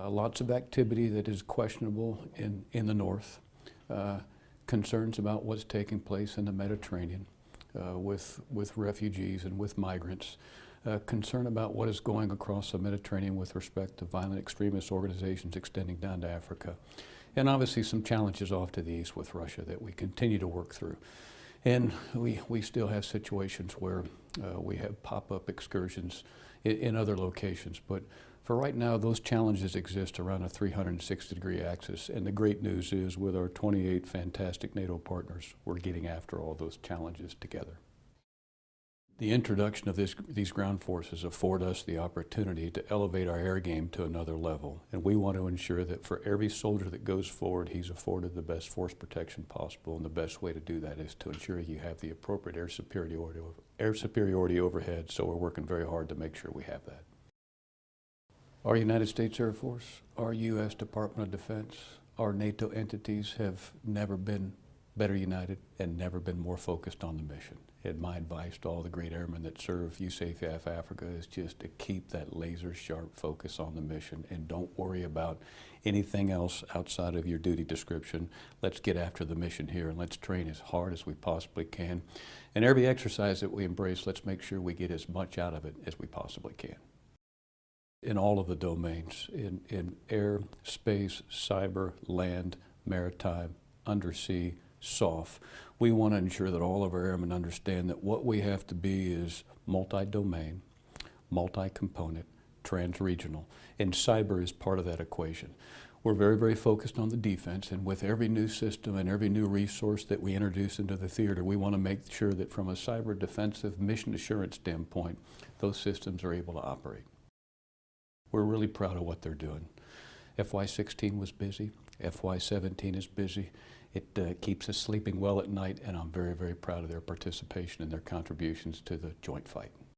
Lots of activity that is questionable in the north. Concerns about what's taking place in the Mediterranean with refugees and with migrants. Concern about what is going across the Mediterranean with respect to violent extremist organizations extending down to Africa. And obviously some challenges off to the east with Russia that we continue to work through. And we still have situations where we have pop-up excursions in other locations. But for right now, those challenges exist around a 360-degree axis. And the great news is with our 28 fantastic NATO partners, we're getting after all those challenges together. The introduction of these ground forces afford us the opportunity to elevate our air game to another level. And we want to ensure that for every soldier that goes forward, he's afforded the best force protection possible. And the best way to do that is to ensure you have the appropriate air superiority overhead. So we're working very hard to make sure we have that. Our United States Air Force, our U.S. Department of Defense, our NATO entities have never been better united and never been more focused on the mission. And my advice to all the great airmen that serve USAFE-AFAFRICA is just to keep that laser sharp focus on the mission and don't worry about anything else outside of your duty description. Let's get after the mission here and let's train as hard as we possibly can. And every exercise that we embrace, let's make sure we get as much out of it as we possibly can. In all of the domains, in air, space, cyber, land, maritime, undersea, SOF, we want to ensure that all of our airmen understand that what we have to be is multi-domain, multi-component, trans-regional, and cyber is part of that equation. We're very, very focused on the defense, and with every new system and every new resource that we introduce into the theater, we want to make sure that from a cyber defensive mission assurance standpoint, those systems are able to operate. We're really proud of what they're doing. FY16 was busy, FY17 is busy. It keeps us sleeping well at night, and I'm very, very proud of their participation and their contributions to the joint fight.